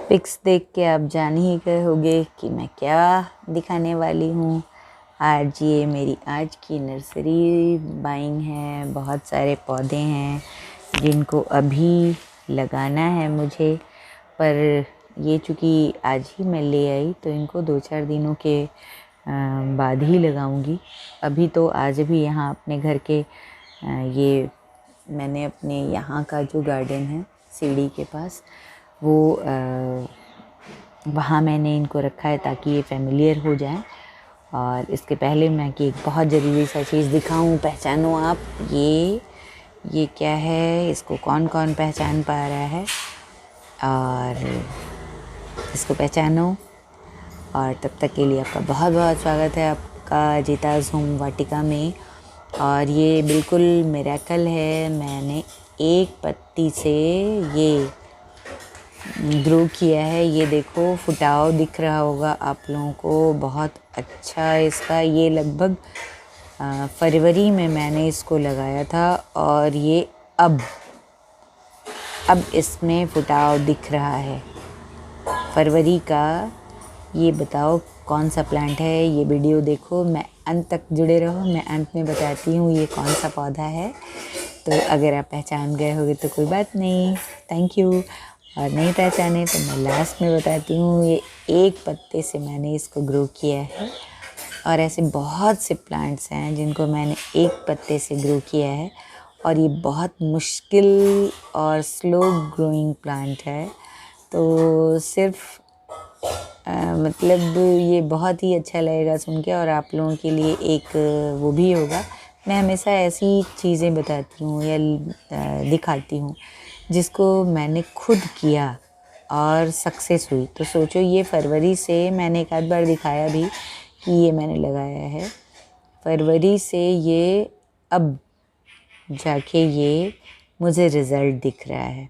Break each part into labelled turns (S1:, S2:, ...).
S1: Pics देख के आप जान ही गए होंगे कि मैं क्या दिखाने वाली हूँ। आज ये मेरी आज की नर्सरी बाइंग है। बहुत सारे पौधे हैं जिनको अभी लगाना है मुझे, पर ये चूँकि आज ही मैं ले आई तो इनको 2-4 दिनों के बाद ही लगाऊंगी। अभी तो आज भी यहाँ अपने घर के ये मैंने अपने यहाँ का जो गार्डन है सीढ़ी के पास वो वहाँ मैंने इनको रखा है ताकि ये फेमिलियर हो जाए। और इसके पहले मैं कि एक बहुत ज़रूरी सा चीज़ दिखाऊं, पहचानो आप ये क्या है, इसको कौन कौन पहचान पा रहा है, और इसको पहचानो। और तब तक के लिए आपका बहुत बहुत स्वागत है आपका जीताज़ होम वाटिका में। और ये बिल्कुल मिरेकल है, मैंने एक पत्ती से ये ग्रो किया है। ये देखो फुटाव दिख रहा होगा आप लोगों को, बहुत अच्छा इसका। ये लगभग फरवरी में मैंने इसको लगाया था और ये अब इसमें फुटाव दिख रहा है फरवरी का। ये बताओ कौन सा प्लांट है। ये वीडियो देखो, मैं अंत तक जुड़े रहो, मैं अंत में बताती हूँ ये कौन सा पौधा है। तो अगर आप पहचान गए होगे तो कोई बात नहीं, थैंक यू। और नहीं पहचाने तो मैं लास्ट में बताती हूँ। ये एक पत्ते से मैंने इसको ग्रो किया है, और ऐसे बहुत से प्लांट्स हैं जिनको मैंने एक पत्ते से ग्रो किया है। और ये बहुत मुश्किल और स्लो ग्रोइंग प्लांट है, तो सिर्फ मतलब ये बहुत ही अच्छा लगेगा सुन के, और आप लोगों के लिए एक वो भी होगा। मैं हमेशा ऐसी चीज़ें बताती हूँ या दिखाती हूँ जिसको मैंने खुद किया और सक्सेस हुई। तो सोचो ये फरवरी से, मैंने एक आध बार दिखाया भी कि ये मैंने लगाया है फरवरी से, ये अब जाके ये मुझे रिज़ल्ट दिख रहा है।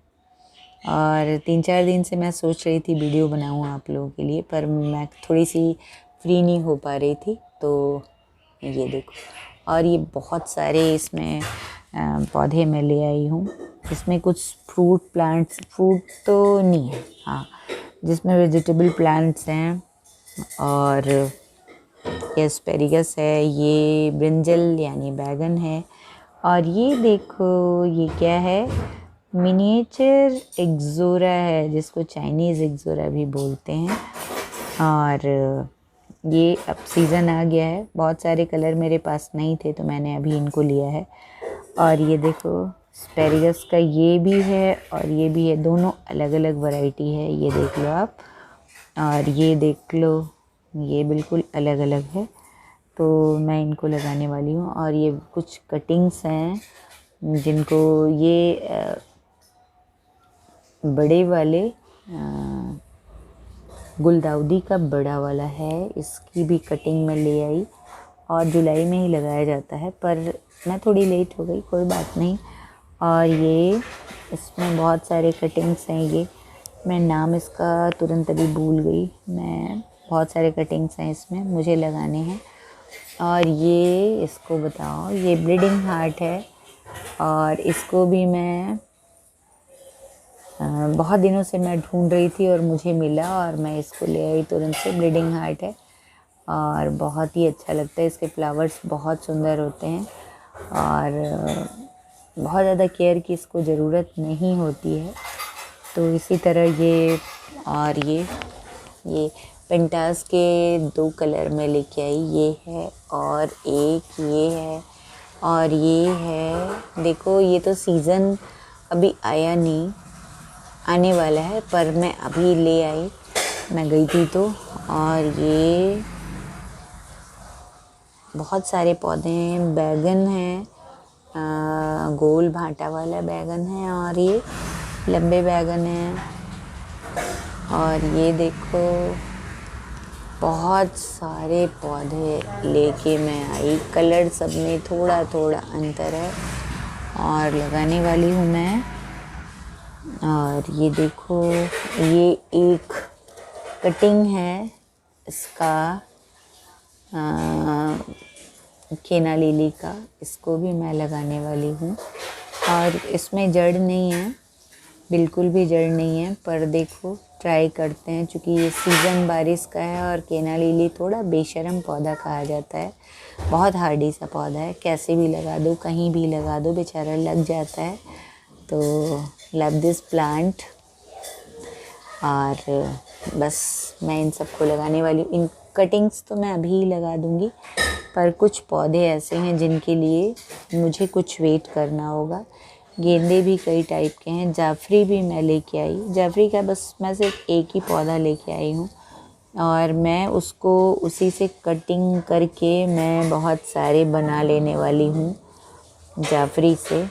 S1: और 3-4 दिन से मैं सोच रही थी वीडियो बनाऊँ आप लोगों के लिए, पर मैं थोड़ी सी फ्री नहीं हो पा रही थी। तो ये देखो, और ये बहुत सारे इसमें पौधे मैं ले आई हूँ। इसमें कुछ फ्रूट प्लांट्स, फ्रूट तो नहीं है, हाँ, जिसमें वेजिटेबल प्लांट्स हैं। और ये एस्पेरिगस है, ये ब्रिंजल यानी बैगन है। और ये देखो ये क्या है, मिनिएचर एक्सोरा है, जिसको चाइनीज़ एक्सोरा भी बोलते हैं। और ये अब सीज़न आ गया है, बहुत सारे कलर मेरे पास नहीं थे तो मैंने अभी इनको लिया है। और ये देखो एस्पेरिगस का ये भी है और ये भी है, दोनों अलग अलग वैरायटी है, ये देख लो आप। और ये देख लो, ये बिल्कुल अलग अलग है। तो मैं इनको लगाने वाली हूँ। और ये कुछ कटिंग्स हैं जिनको ये बड़े वाले गुलदाउदी का बड़ा वाला है, इसकी भी कटिंग में ले आई। और जुलाई में ही लगाया जाता है, पर मैं थोड़ी लेट हो गई, कोई बात नहीं। और ये इसमें बहुत सारे कटिंग्स हैं, ये मैं नाम इसका तुरंत अभी भूल गई मैं। बहुत सारे कटिंग्स हैं इसमें, मुझे लगाने हैं। और ये इसको बताओ, ये ब्लीडिंग हार्ट है, और इसको भी मैं बहुत दिनों से मैं ढूंढ रही थी और मुझे मिला और मैं इसको ले आई तुरंत से। ब्लीडिंग हार्ट है और बहुत ही अच्छा लगता है, इसके फ्लावर्स बहुत सुंदर होते हैं। और बहुत ज़्यादा केयर की इसको ज़रूरत नहीं होती है। तो इसी तरह ये, और ये पेंटास के 2 कलर में लेके आई, ये है और एक ये है और ये है। देखो ये तो सीज़न अभी आया नहीं, आने वाला है, पर मैं अभी ले आई, मैं गई थी तो। और ये बहुत सारे पौधे हैं, बैगन है, गोल भाटा वाला बैगन है, और ये लंबे बैगन हैं। और ये देखो बहुत सारे पौधे लेके मैं आई, कलर सब में थोड़ा थोड़ा अंतर है, और लगाने वाली हूँ मैं। और ये देखो ये एक कटिंग है इसका केना लिली का, इसको भी मैं लगाने वाली हूँ। और इसमें जड़ नहीं है, बिल्कुल भी जड़ नहीं है, पर देखो ट्राई करते हैं, क्योंकि ये सीज़न बारिश का है और केना लिली थोड़ा बेशर्म पौधा कहा जाता है। बहुत हार्डी सा पौधा है, कैसे भी लगा दो, कहीं भी लगा दो, बेचारा लग जाता है। तो लव दिस प्लांट। और बस मैं इन सबको लगाने वाली, इन कटिंग्स तो मैं अभी ही लगा दूँगी, पर कुछ पौधे ऐसे हैं जिनके लिए मुझे कुछ वेट करना होगा। गेंदे भी कई टाइप के हैं, जाफरी भी मैं लेके आई। जाफरी का बस मैं सिर्फ एक ही पौधा लेके आई हूँ, और मैं उसको उसी से कटिंग करके मैं बहुत सारे बना लेने वाली हूँ जाफरी से।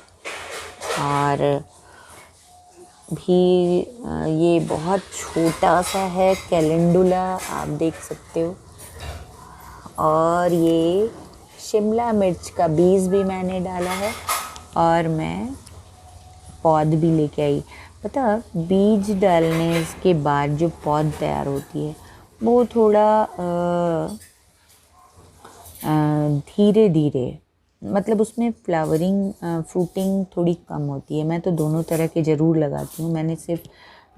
S1: और भी ये बहुत छोटा सा है, कैलेंडुला आप देख सकते हो। और ये शिमला मिर्च का बीज भी मैंने डाला है, और मैं पौध भी लेके आई। पता, बीज डालने के बाद जो पौध तैयार होती है वो थोड़ा धीरे धीरे, मतलब उसमें फ्लावरिंग फ्रूटिंग थोड़ी कम होती है। मैं तो दोनों तरह के ज़रूर लगाती हूँ। मैंने सिर्फ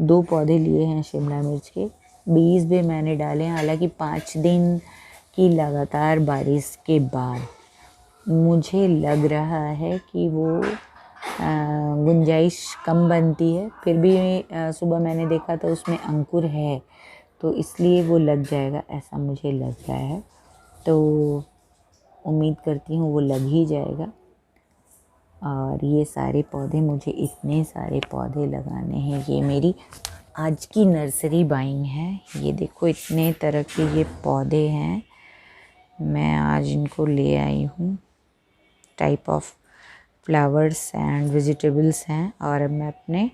S1: 2 पौधे लिए हैं शिमला मिर्च के, बीज भी मैंने डाले हैं। हालांकि 5 दिन की लगातार बारिश के बाद मुझे लग रहा है कि वो गुंजाइश कम बनती है, फिर भी सुबह मैंने देखा तो उसमें अंकुर है, तो इसलिए वो लग जाएगा, ऐसा मुझे लग रहा है। तो उम्मीद करती हूँ वो लग ही जाएगा। और ये सारे पौधे, मुझे इतने सारे पौधे लगाने हैं। ये मेरी आज की नर्सरी बाइंग है। ये देखो इतने तरह के ये पौधे हैं, मैं आज इनको ले आई हूँ। Type of flowers and vegetables हैं, और मैं अपने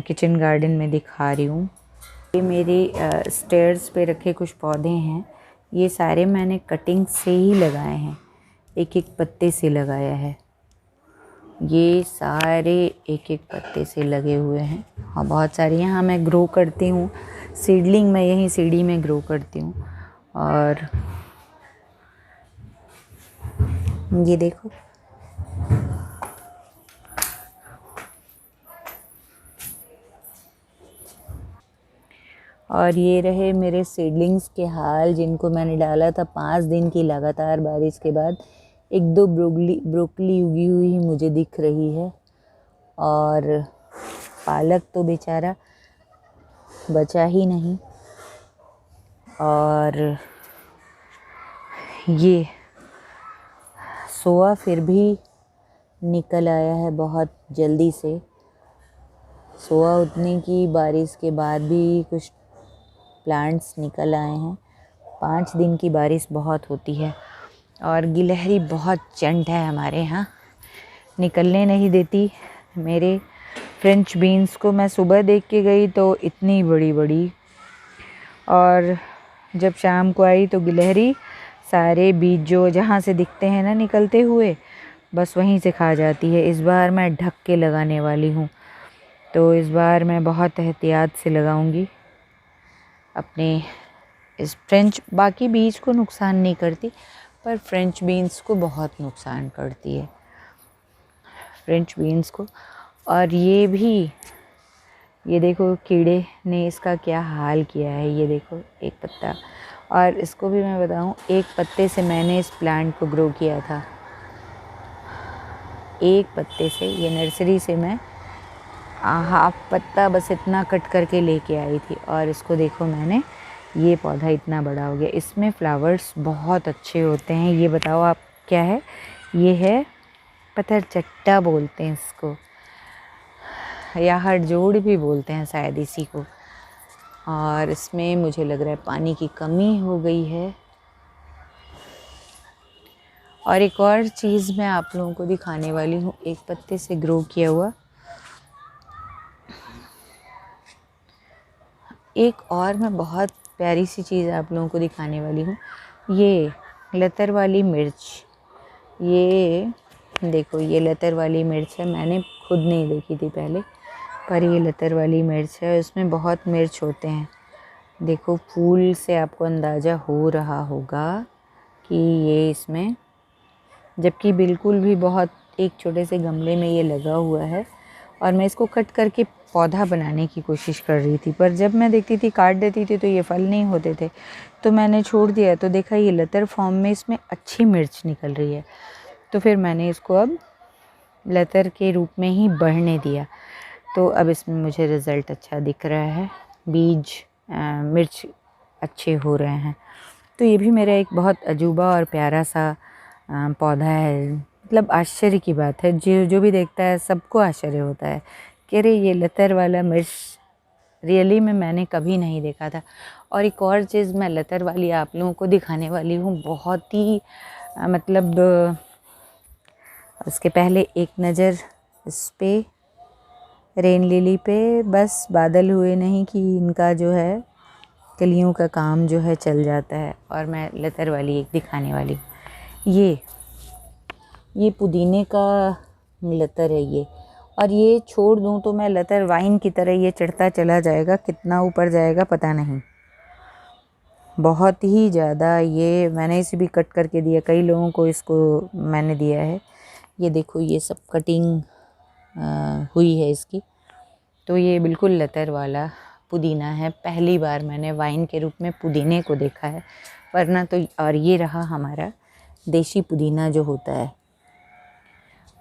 S1: किचन गार्डन में दिखा रही हूँ। ये मेरे स्टेयर्स पे रखे कुछ पौधे हैं, ये सारे मैंने कटिंग से ही लगाए हैं, एक एक पत्ते से लगाया है। ये सारे एक एक पत्ते से लगे हुए हैं, और बहुत सारे यहाँ मैं ग्रो करती हूँ। सीडलिंग मैं यहीं सीढ़ी में ग्रो करती हूँ। और ये देखो, और ये रहे मेरे सीडलिंग्स के हाल, जिनको मैंने डाला था 5 दिन की लगातार बारिश के बाद। 1-2 ब्रोकली उगी हुई मुझे दिख रही है, और पालक तो बेचारा बचा ही नहीं। और ये सोआ फिर भी निकल आया है बहुत जल्दी से। सोआ उतने की बारिश के बाद भी कुछ प्लांट्स निकल आए हैं। 5 दिन की बारिश बहुत होती है, और गिलहरी बहुत चंट है हमारे यहाँ, निकलने नहीं देती। मेरे फ्रेंच बीन्स को मैं सुबह देख के गई तो इतनी बड़ी बड़ी, और जब शाम को आई तो गिलहरी सारे बीज जो जहाँ से दिखते हैं ना निकलते हुए, बस वहीं से खा जाती है। इस बार मैं ढक के लगाने वाली हूँ, तो इस बार मैं बहुत एहतियात से लगाऊंगी अपने इस फ्रेंच। बाकी बीज को नुकसान नहीं करती, पर फ्रेंच बीन्स को बहुत नुकसान करती है, फ्रेंच बीन्स को। और ये भी, ये देखो कीड़े ने इसका क्या हाल किया है। ये देखो एक पत्ता, और इसको भी मैं बताऊं, एक पत्ते से मैंने इस प्लांट को ग्रो किया था, एक पत्ते से। ये नर्सरी से मैं हाफ पत्ता बस इतना कट करके लेके आई थी, और इसको देखो मैंने, ये पौधा इतना बड़ा हो गया। इसमें फ्लावर्स बहुत अच्छे होते हैं। ये बताओ आप क्या है? ये है पत्थर चट्टा बोलते हैं इसको, या हड़जोड़ भी बोलते हैं शायद इसी को। और इसमें मुझे लग रहा है पानी की कमी हो गई है। और एक और चीज़ मैं आप लोगों को दिखाने वाली हूँ, एक पत्ते से ग्रो किया हुआ। एक और मैं बहुत प्यारी सी चीज़ आप लोगों को दिखाने वाली हूँ, ये लतर वाली मिर्च। ये देखो, ये लतर वाली मिर्च है, मैंने खुद नहीं देखी थी पहले, पर ये लतर वाली मिर्च है। इसमें बहुत मिर्च होते हैं। देखो फूल से आपको अंदाज़ा हो रहा होगा कि ये इसमें, जबकि बिल्कुल भी बहुत एक छोटे से गमले में ये लगा हुआ है। और मैं इसको कट करके पौधा बनाने की कोशिश कर रही थी, पर जब मैं देखती थी काट देती थी तो ये फल नहीं होते थे, तो मैंने छोड़ दिया। तो देखा ये लतर फॉर्म में इसमें अच्छी मिर्च निकल रही है, तो फिर मैंने इसको अब लतर के रूप में ही बढ़ने दिया। तो अब इसमें मुझे रिज़ल्ट अच्छा दिख रहा है, बीज मिर्च अच्छे हो रहे हैं। तो ये भी मेरा एक बहुत अजूबा और प्यारा सा पौधा है। मतलब आश्चर्य की बात है, जो भी देखता है सबको आश्चर्य होता है कि अरे ये लतर वाला मिर्च रियली में मैंने कभी नहीं देखा था। और एक और चीज़ मैं लतर वाली आप लोगों को दिखाने वाली हूँ, बहुत ही मतलब उसके पहले एक नज़र इस पे रेन लिली पे। बस बादल हुए नहीं कि इनका जो है कलियों का काम जो है चल जाता है। और मैं लतर वाली एक दिखाने वाली हूँ। ये पुदीने का लतर है ये, और ये छोड़ दूँ तो मैं लतर वाइन की तरह ये चढ़ता चला जाएगा, कितना ऊपर जाएगा पता नहीं, बहुत ही ज़्यादा। ये मैंने इसे भी कट करके दिया, कई लोगों को इसको मैंने दिया है। ये देखो ये सब कटिंग हुई है इसकी। तो ये बिल्कुल लतर वाला पुदीना है। पहली बार मैंने वाइन के रूप में पुदीने को देखा है, वरना तो। और ये रहा हमारा देशी पुदीना जो होता है,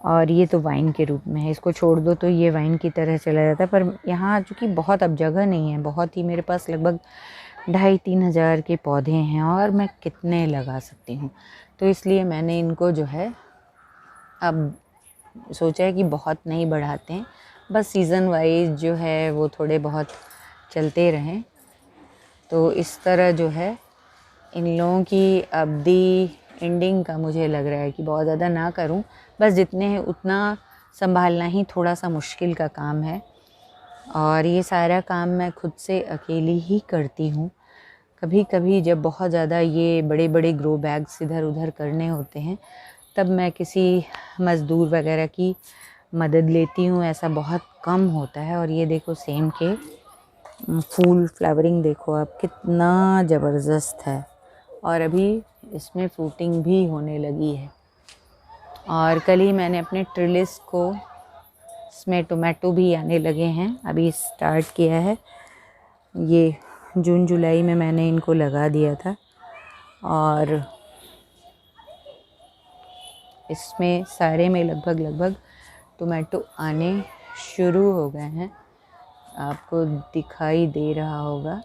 S1: और ये तो वाइन के रूप में है। इसको छोड़ दो तो ये वाइन की तरह चला जाता है, पर यहाँ चूँकि बहुत अब जगह नहीं है, बहुत ही, मेरे पास लगभग 2,500-3 हज़ार के पौधे हैं और मैं कितने लगा सकती हूँ। तो इसलिए मैंने इनको जो है अब सोचा है कि बहुत नहीं बढ़ाते हैं, बस सीज़न वाइज जो है वो थोड़े बहुत चलते रहें। तो इस तरह जो है इन लोगों की अवधि एंडिंग का मुझे लग रहा है कि बहुत ज़्यादा ना करूं, बस जितने हैं उतना संभालना ही थोड़ा सा मुश्किल का काम है। और ये सारा काम मैं खुद से अकेली ही करती हूँ। कभी कभी जब बहुत ज़्यादा ये बड़े बड़े ग्रो बैग्स इधर उधर करने होते हैं, तब मैं किसी मज़दूर वगैरह की मदद लेती हूँ, ऐसा बहुत कम होता है। और ये देखो सेम के फूल फ्लावरिंग देखो आप कितना ज़बरदस्त है, और अभी इसमें फ्रूटिंग भी होने लगी है। और कल ही मैंने अपने ट्रिलिस को, इसमें टोमेटो भी आने लगे हैं, अभी स्टार्ट किया है। ये जून जुलाई में मैंने इनको लगा दिया था, और इसमें सारे में लगभग टोमेटो आने शुरू हो गए हैं, आपको दिखाई दे रहा होगा।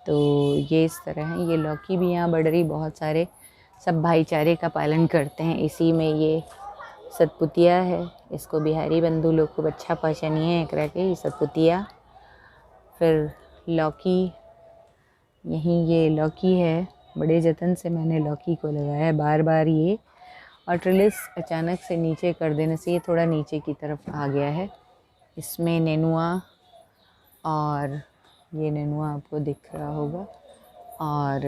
S1: तो ये इस तरह है। ये लौकी भी यहाँ बढ़ रही, बहुत सारे सब भाईचारे का पालन करते हैं। इसी में ये सतपुतिया है, इसको बिहारी बंधु लोग खूब अच्छा पहचानिए है एकरा के, ये सतपुतिया। फिर लौकी, यहीं ये लौकी है, बड़े जतन से मैंने लौकी को लगाया है बार बार ये। और ट्रिलिस अचानक से नीचे कर देने से ये थोड़ा नीचे की तरफ आ गया है। इसमें नेनुआ, और ये नेनुआ आपको दिख रहा होगा, और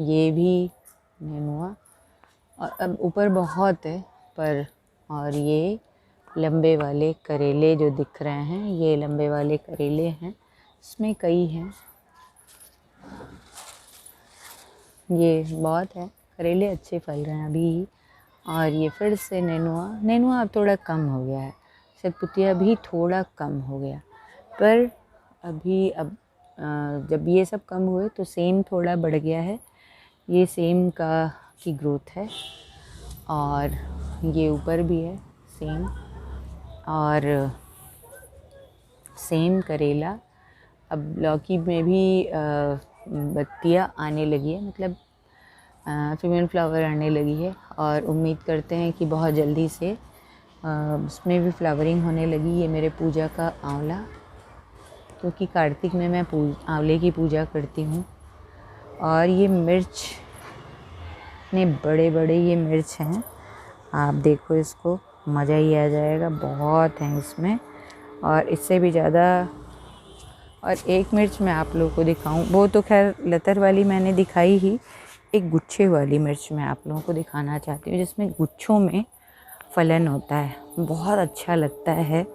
S1: ये भी नेनुआ, और अब ऊपर बहुत है पर। और ये लंबे वाले करेले जो दिख रहे हैं, ये लंबे वाले करेले हैं, इसमें कई हैं, ये बहुत है। करेले अच्छे फल रहे हैं अभी। और ये फिर से नेनुआ अब थोड़ा कम हो गया है, सतपुतिया भी थोड़ा कम हो गया। पर अभी अब जब ये सब कम हुए तो सेम थोड़ा बढ़ गया है, ये सेम की ग्रोथ है। और ये ऊपर भी है सेम, और सेम करेला। अब लौकी में भी बत्तियाँ आने लगी है, मतलब फीमेल फ्लावर आने लगी है, और उम्मीद करते हैं कि बहुत जल्दी से उसमें भी फ्लावरिंग होने लगी। ये मेरे पूजा का आंवला, क्योंकि कार्तिक में मैं आंवले की पूजा करती हूँ। और ये मिर्च, इतने बड़े बड़े ये मिर्च हैं, आप देखो इसको, मज़ा ही आ जाएगा, बहुत हैं इसमें, और इससे भी ज़्यादा। और एक मिर्च मैं आप लोगों को दिखाऊं, वो तो खैर लतर वाली मैंने दिखाई ही, एक गुच्छे वाली मिर्च मैं आप लोगों को दिखाना चाहती हूँ, जिसमें गुच्छों में फलन होता है, बहुत अच्छा लगता है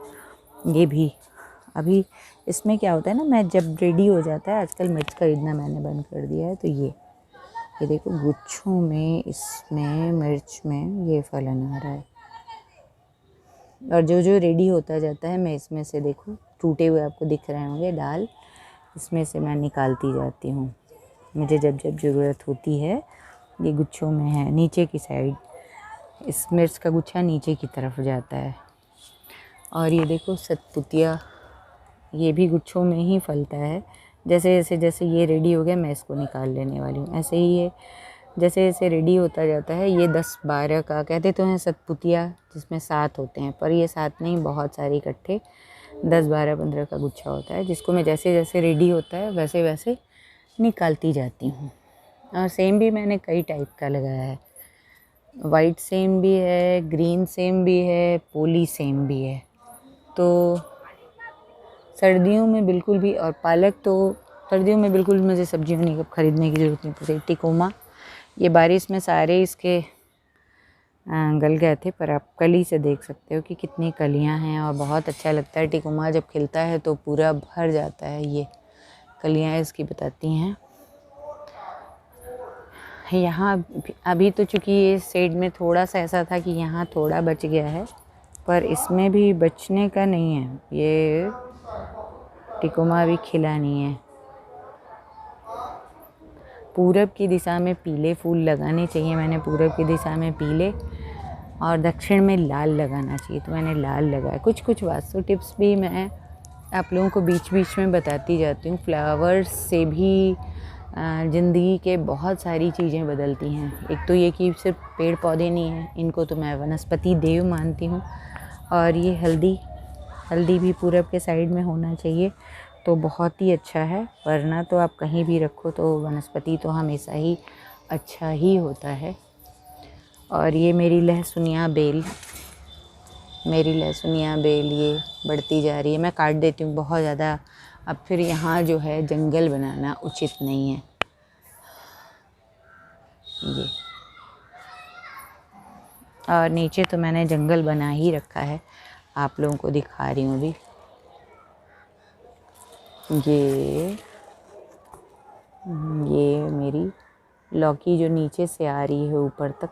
S1: ये भी। अभी इसमें क्या होता है ना, मैं जब रेडी हो जाता है, आजकल मिर्च खरीदना मैंने बंद कर दिया है, तो ये देखो गुच्छों में इसमें मिर्च में ये फलन आ रहा है। और जो जो रेडी होता जाता है मैं इसमें से देखो टूटे हुए आपको दिख रहे होंगे डाल, इसमें से मैं निकालती जाती हूँ। मुझे जब जब ज़रूरत होती है। ये गुच्छों में है नीचे की साइड, इस मिर्च का गुच्छा नीचे की तरफ जाता है। और ये देखो सतपुतिया, ये भी गुच्छों में ही फलता है। जैसे ये रेडी हो गया मैं इसको निकाल लेने वाली हूँ। ऐसे ही ये जैसे जैसे रेडी होता जाता है, ये 10-12 का कहते तो हैं सतपुतिया, जिसमें 7 होते हैं, पर ये 7 नहीं, बहुत सारे इकट्ठे 10-12-15 का गुच्छा होता है, जिसको मैं जैसे जैसे रेडी होता है वैसे वैसे निकालती जाती हूँ। और सेम भी मैंने कई टाइप का लगाया है, वाइट सेम भी है, ग्रीन सेम भी है, पोली सेम भी है। तो सर्दियों में बिल्कुल भी, और पालक तो सर्दियों में बिल्कुल मुझे सब्जियों नहीं खरीदने की ज़रूरत नहीं पड़ती। टिकोमा, ये बारिश में सारे इसके गल गए थे, पर आप कली से देख सकते हो कि कितनी कलियां हैं और बहुत अच्छा लगता है। टिकोमा जब खिलता है तो पूरा भर जाता है, ये कलियां इसकी बताती हैं। यहाँ अभी तो चूँकि ये शेड में थोड़ा सा ऐसा था कि यहाँ थोड़ा बच गया है, पर इसमें भी बचने का नहीं है। ये टिकोमा भी खिला नहीं है। पूरब की दिशा में पीले फूल लगाने चाहिए, मैंने पूरब की दिशा में पीले और दक्षिण में लाल लगाना चाहिए, तो मैंने लाल लगाया। कुछ कुछ वास्तु टिप्स भी मैं आप लोगों को बीच बीच में बताती जाती हूँ। फ्लावर्स से भी ज़िंदगी के बहुत सारी चीज़ें बदलती हैं। एक तो ये कि सिर्फ पेड़ पौधे नहीं हैं, इनको तो मैं वनस्पति देव मानती हूँ। और ये हल्दी भी पूरब के साइड में होना चाहिए तो बहुत ही अच्छा है, वरना तो आप कहीं भी रखो तो वनस्पति तो हमेशा ही अच्छा ही होता है। और ये मेरी लहसुनिया बेल ये बढ़ती जा रही है, मैं काट देती हूँ बहुत ज़्यादा। अब फिर यहाँ जो है जंगल बनाना उचित नहीं है। ये और नीचे तो मैंने जंगल बना ही रखा है, आप लोगों को दिखा रही हूँ अभी। ये मेरी लौकी जो नीचे से आ रही है ऊपर तक,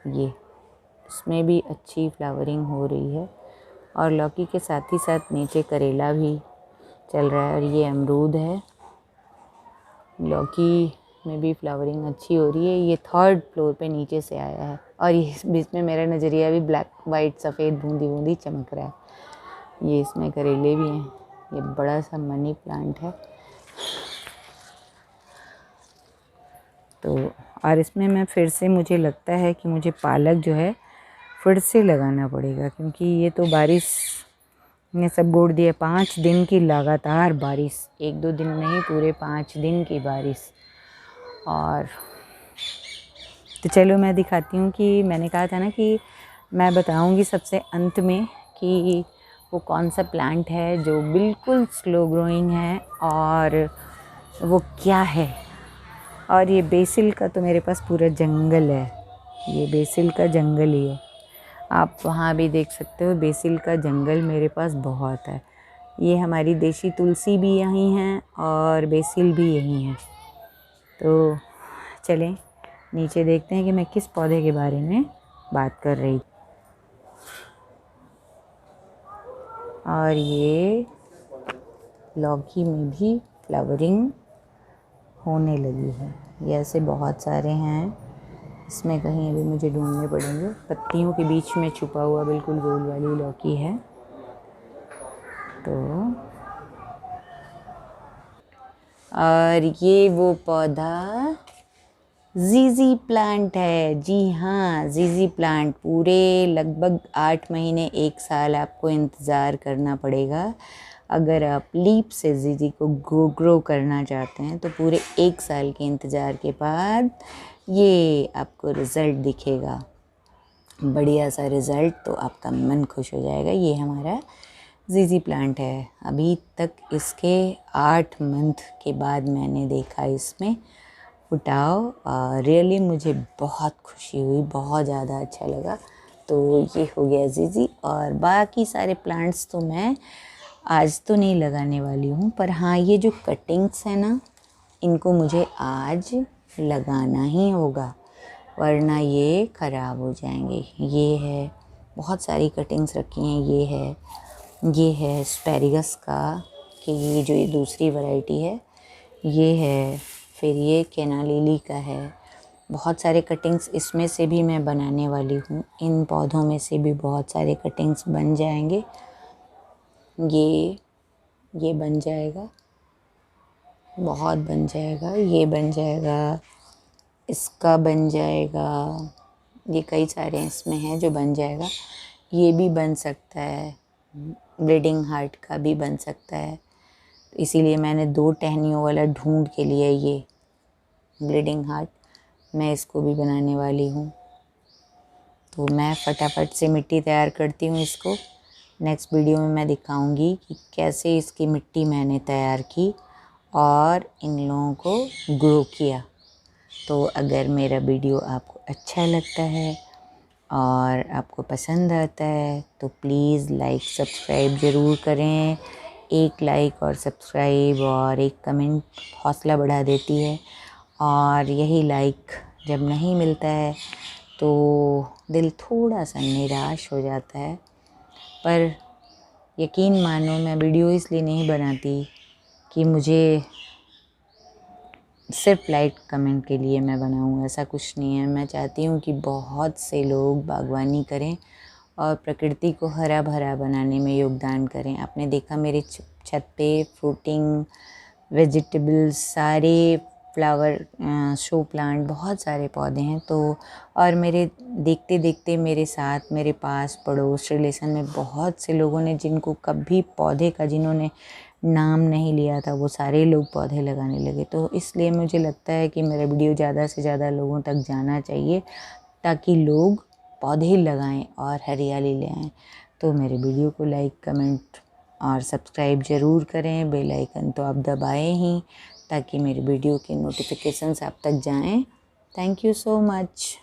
S1: ये इसमें भी अच्छी फ्लावरिंग हो रही है। और लौकी के साथ ही साथ नीचे करेला भी चल रहा है। और ये अमरूद है, लौकी में भी फ्लावरिंग अच्छी हो रही है। ये 3rd फ्लोर पे नीचे से आया है। और ये बीच में मेरा नज़रिया भी ब्लैक वाइट सफ़ेद बूंदी बूंदी चमक रहा है। ये इसमें करेले भी हैं। ये बड़ा सा मनी प्लांट है। तो और इसमें मैं फिर से, मुझे लगता है कि मुझे पालक जो है फिर से लगाना पड़ेगा, क्योंकि ये तो बारिश ने सब गोड़ दिया। 5 दिन की लगातार बारिश, 1-2 दिन नहीं, पूरे 5 दिन की बारिश। और तो चलो मैं दिखाती हूँ कि मैंने कहा था ना कि मैं बताऊँगी सबसे अंत में कि वो कौन सा प्लांट है जो बिल्कुल स्लो ग्रोइंग है और वो क्या है। और ये बेसिल का तो मेरे पास पूरा जंगल है, ये बेसिल का जंगल ही है। आप वहाँ भी देख सकते हो, बेसिल का जंगल मेरे पास बहुत है। ये हमारी देशी तुलसी भी यहीं है और बेसिल भी यहीं है। तो चलें नीचे देखते हैं कि मैं किस पौधे के बारे में बात कर रही। और ये लौकी में भी फ्लावरिंग होने लगी है। ये ऐसे बहुत सारे हैं, इसमें कहीं अभी मुझे ढूंढने पड़ेंगे। पत्तियों के बीच में छुपा हुआ बिल्कुल गोल वाली लौकी है। तो और ये वो पौधा जीजी प्लांट है। जी हाँ, जीजी प्लांट पूरे लगभग 8 महीने 1 साल आपको इंतज़ार करना पड़ेगा। अगर आप लीप से जीजी को ग्रो करना चाहते हैं तो पूरे 1 साल के इंतज़ार के बाद ये आपको रिज़ल्ट दिखेगा, बढ़िया सा रिज़ल्ट, तो आपका मन खुश हो जाएगा। ये हमारा जीजी प्लांट है। अभी तक इसके 8 मंथ के बाद मैंने देखा इसमें फुटाव। रियली मुझे बहुत खुशी हुई, बहुत ज़्यादा अच्छा लगा। तो ये हो गया जीजी। और बाकी सारे प्लांट्स तो मैं आज तो नहीं लगाने वाली हूँ, पर हाँ ये जो कटिंग्स हैं ना, इनको मुझे आज लगाना ही होगा, वरना ये ख़राब हो जाएंगे। ये है, बहुत सारी कटिंग्स रखी हैं। ये है एस्पैरेगस का, कि ये दूसरी वैरायटी है ये है। फिर ये केना लिली का है। बहुत सारे कटिंग्स इसमें से भी मैं बनाने वाली हूँ। इन पौधों में से भी बहुत सारे कटिंग्स बन जाएंगे। ये बन जाएगा, बहुत बन जाएगा। ये बन जाएगा, इसका बन जाएगा। ये कई सारे इसमें हैं जो बन जाएगा। ये भी बन सकता है, ब्लीडिंग हार्ट का भी बन सकता है। इसीलिए मैंने 2 टहनियों वाला ढूंढ के लिए ये ब्लीडिंग हार्ट, मैं इसको भी बनाने वाली हूँ। तो मैं फटाफट से मिट्टी तैयार करती हूँ इसको। नेक्स्ट वीडियो में मैं दिखाऊंगी कि कैसे इसकी मिट्टी मैंने तैयार की और इन लोगों को ग्रो किया। तो अगर मेरा वीडियो आपको अच्छा लगता है और आपको पसंद आता है तो प्लीज़ लाइक सब्सक्राइब ज़रूर करें। एक लाइक और सब्सक्राइब और एक कमेंट हौसला बढ़ा देती है। और यही लाइक जब नहीं मिलता है तो दिल थोड़ा सा निराश हो जाता है। पर यकीन मानो, मैं वीडियो इसलिए नहीं बनाती कि मुझे सिर्फ लाइक कमेंट के लिए मैं बनाऊँ, ऐसा कुछ नहीं है। मैं चाहती हूँ कि बहुत से लोग बागवानी करें और प्रकृति को हरा भरा बनाने में योगदान करें। आपने देखा मेरे छत पे फ्रूटिंग वेजिटेबल्स, सारे फ्लावर, शो प्लांट, बहुत सारे पौधे हैं। तो और मेरे देखते देखते मेरे साथ, मेरे पास पड़ोस रिलेशन में बहुत से लोगों ने, जिनको कभी पौधे का जिन्होंने नाम नहीं लिया था, वो सारे लोग पौधे लगाने लगे। तो इसलिए मुझे लगता है कि मेरा वीडियो ज़्यादा से ज़्यादा लोगों तक जाना चाहिए ताकि लोग पौधे लगाएं और हरियाली ले आएँ। तो मेरे वीडियो को लाइक कमेंट और सब्सक्राइब ज़रूर करें। बेल आइकन तो आप दबाएं ही ताकि मेरे वीडियो के नोटिफिकेशंस आप तक जाएं। Thank you so much.